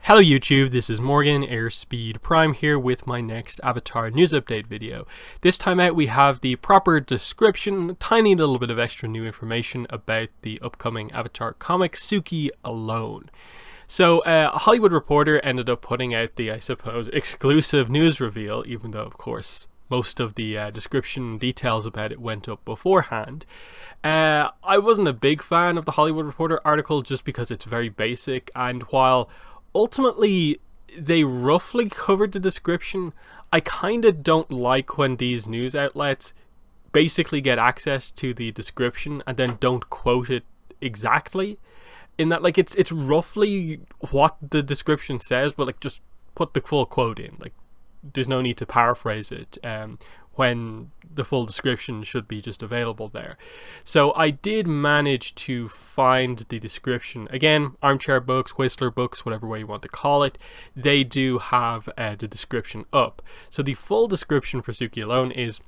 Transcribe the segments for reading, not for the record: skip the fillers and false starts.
Hello YouTube, this is Morgan, Airspeed Prime here with my next Avatar news update video. This time out we have the proper description, a tiny little bit of extra new information about the upcoming Avatar comic Suki Alone. So a Hollywood Reporter ended up putting out the, I suppose, exclusive news reveal, even though of course most of the description details about it went up beforehand. I wasn't a big fan of the Hollywood Reporter article just because it's very basic, and while ultimately they roughly covered the description, I kind of don't like when these news outlets basically get access to the description and then don't quote it exactly. In that, like, it's roughly what the description says, but like just put the full quote in. Like, there's no need to paraphrase it when the full description should be just available there. So I did manage to find the description. Again, Armchair Books, Whistler Books, whatever way you want to call it, they do have the description up. So the full description for Suki Alone is: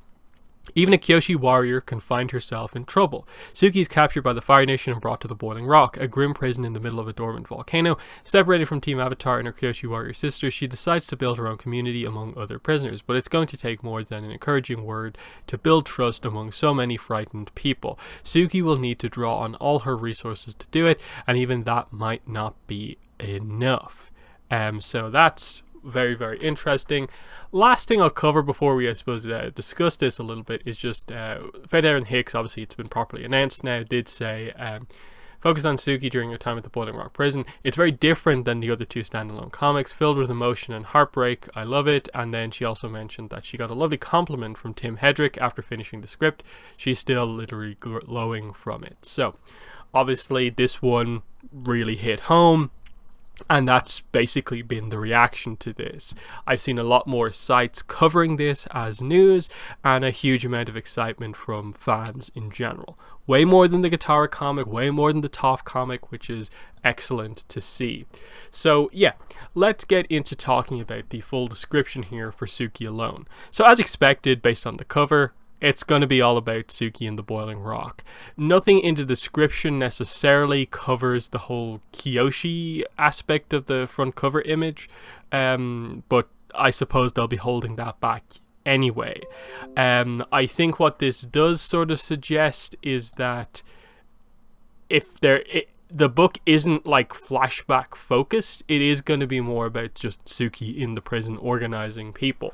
even a Kyoshi warrior can find herself in trouble. Suki is captured by the Fire Nation and brought to the Boiling Rock, a grim prison in the middle of a dormant volcano. Separated from Team Avatar and her Kyoshi warrior sisters, she decides to build her own community among other prisoners, but it's going to take more than an encouraging word to build trust among so many frightened people. Suki will need to draw on all her resources to do it, and even that might not be enough. So that's very, very interesting. Last thing I'll cover before we, I suppose, discuss this a little bit is just Fedor and Hicks. Obviously it's been properly announced now, did say focus on Suki during her time at the Boiling Rock prison. It's very different than the other two standalone comics, filled with emotion and heartbreak. I love it. And then she also mentioned that she got a lovely compliment from Tim Hedrick after finishing the script. She's still literally glowing from it. So obviously this one really hit home, and that's basically been the reaction to this. I've seen a lot more sites covering this as news, and a huge amount of excitement from fans in general. Way more than the Katara comic, way more than the Toph comic, which is excellent to see. So yeah, let's get into talking about the full description here for Suki Alone. So as expected, based on the cover, it's going to be all about Suki and the Boiling Rock. Nothing in the description necessarily covers the whole Kyoshi aspect of the front cover image, but I suppose they'll be holding that back anyway. I think what this does sort of suggest is that if the book isn't like flashback focused, it is going to be more about just Suki in the prison organizing people.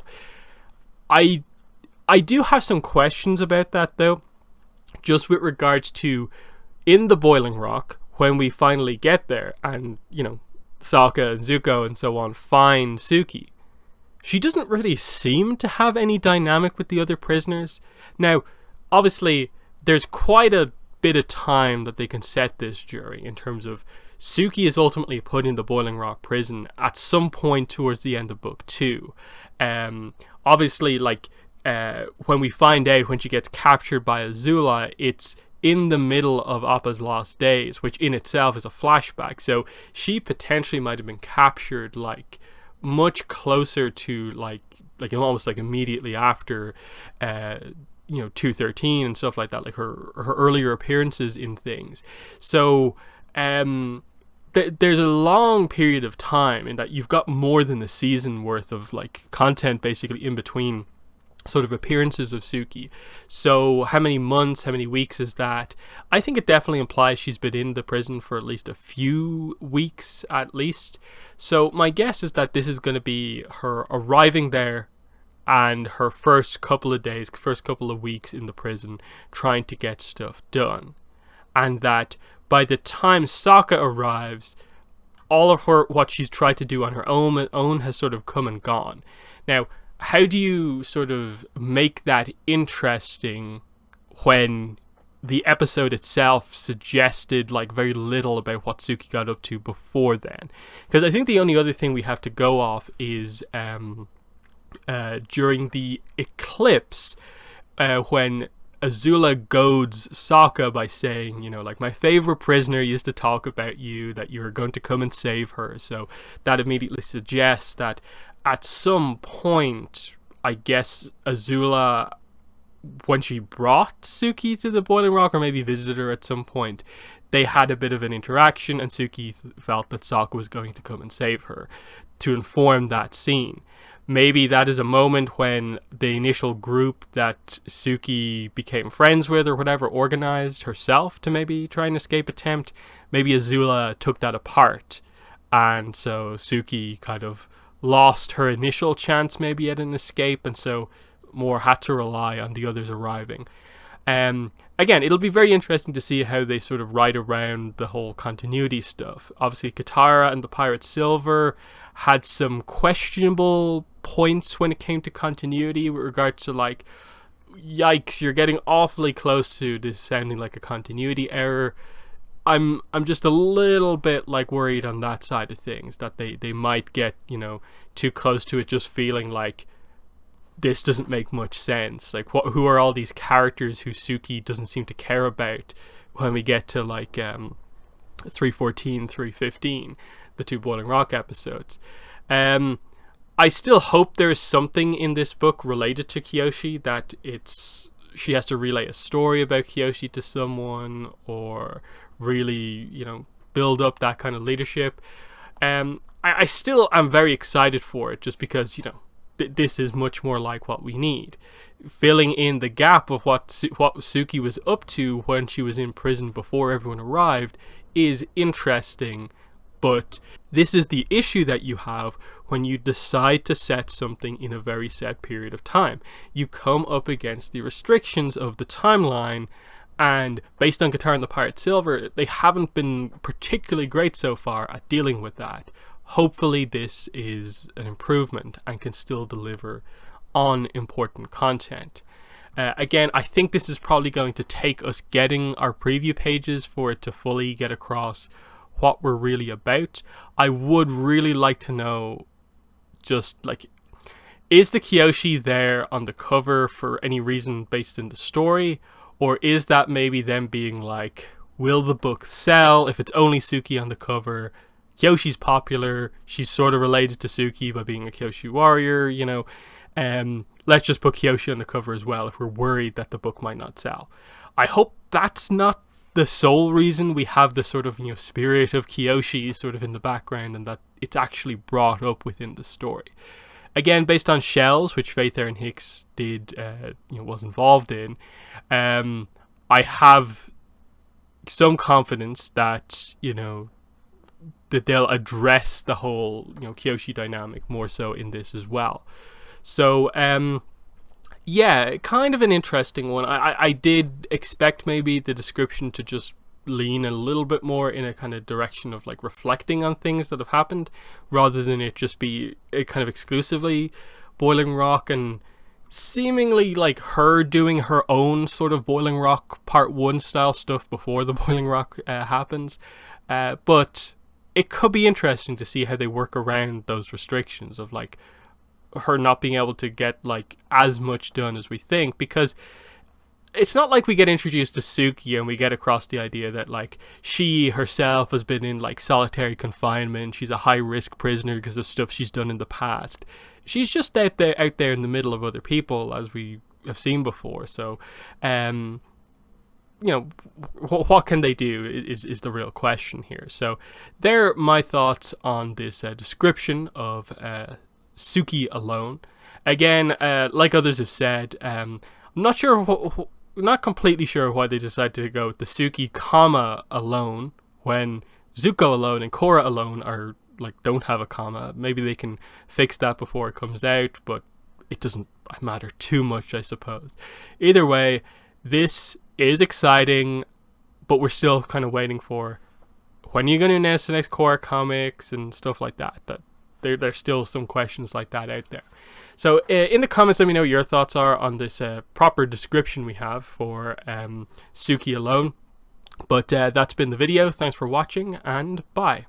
I do have some questions about that though, just with regards to in the Boiling Rock, when we finally get there and, you know, Sokka and Zuko and so on find Suki, she doesn't really seem to have any dynamic with the other prisoners. Now, obviously, there's quite a bit of time that they can set this jury in terms of Suki is ultimately put in the Boiling Rock prison at some point towards the end of book 2. Obviously, like, when we find out when she gets captured by Azula, it's in the middle of Appa's last days, which in itself is a flashback. So she potentially might have been captured like much closer to like almost like immediately after 213 and stuff like that, like her earlier appearances in things. So there's a long period of time in that you've got more than a season worth of like content basically in between sort of appearances of Suki. So how many months, how many weeks is that? I think it definitely implies she's been in the prison for at least a few weeks at least. So my guess is that this is going to be her arriving there and her first couple of days, first couple of weeks in the prison trying to get stuff done. And that by the time Sokka arrives, all of what she's tried to do on her own has sort of come and gone. Now, how do you sort of make that interesting when the episode itself suggested like very little about what Suki got up to before then? Because I think the only other thing we have to go off is during the eclipse, when Azula goads Sokka by saying, you know, like, my favorite prisoner used to talk about you, that you were going to come and save her. So that immediately suggests that at some point, I guess Azula, when she brought Suki to the Boiling Rock, or maybe visited her at some point, they had a bit of an interaction, and Suki felt that Sokka was going to come and save her to inform that scene. Maybe that is a moment when the initial group that Suki became friends with or whatever organized herself to maybe try an escape attempt. Maybe Azula took that apart, and so Suki kind of lost her initial chance maybe at an escape, and so more had to rely on the others arriving. Again, it'll be very interesting to see how they sort of ride around the whole continuity stuff. Obviously, Katara and the Pirate Silver had some questionable points when it came to continuity with regards to, like, yikes, you're getting awfully close to this sounding like a continuity error. I'm just a little bit like worried on that side of things, that they might get, you know, too close to it, just feeling like this doesn't make much sense. Like, who are all these characters who Suki doesn't seem to care about when we get to, like, 314, 315, the 2 Boiling Rock episodes. I still hope there's something in this book related to Kyoshi, that she has to relay a story about Kyoshi to someone, or really, you know, build up that kind of leadership. I still am very excited for it, just because, you know, this is much more like what we need. Filling in the gap of what Suki was up to when she was in prison before everyone arrived is interesting, but this is the issue that you have when you decide to set something in a very set period of time. You come up against the restrictions of the timeline, and based on Katara and the Pirate Silver, they haven't been particularly great so far at dealing with that. Hopefully this is an improvement and can still deliver on important content. Again, I think this is probably going to take us getting our preview pages for it to fully get across what we're really about. I would really like to know, just like, is the Kyoshi there on the cover for any reason based in the story? Or is that maybe them being like, will the book sell if it's only Suki on the cover? Kyoshi's popular, she's sort of related to Suki by being a Kyoshi warrior, you know. Let's just put Kyoshi on the cover as well if we're worried that the book might not sell. I hope that's not the sole reason we have the sort of, you know, spirit of Kyoshi sort of in the background, and that it's actually brought up within the story. Again, based on Shells, which Faith and Hicks did, was involved in, I have some confidence that, you know, that they'll address the whole, you know, Kyoshi dynamic more so in this as well. So, yeah, kind of an interesting one. I did expect maybe the description to just lean a little bit more in a kind of direction of, like, reflecting on things that have happened, rather than it just be a kind of exclusively Boiling Rock, and seemingly like her doing her own sort of Boiling Rock Part 1 style stuff before the Boiling Rock happens. But it could be interesting to see how they work around those restrictions of, like, her not being able to get, like, as much done as we think, because it's not like we get introduced to Suki and we get across the idea that, like, she herself has been in, like, solitary confinement. She's a high risk prisoner because of stuff she's done in the past. She's just out there in the middle of other people, as we have seen before. So, you know, what can they do is the real question here. So they're my thoughts on this description of Suki Alone. Again, like others have said, I'm not sure, not completely sure why they decided to go with the Suki, alone, when Zuko alone and Korra alone are, like, don't have a comma. Maybe they can fix that before it comes out, but it doesn't matter too much, I suppose. Either way, this is exciting, but we're still kind of waiting for when you're going to announce the next Korra comics and stuff like that. There's still some questions like that out there. So in the comments, let me know what your thoughts are on this proper description we have for Suki Alone. But that's been the video. Thanks for watching, and bye.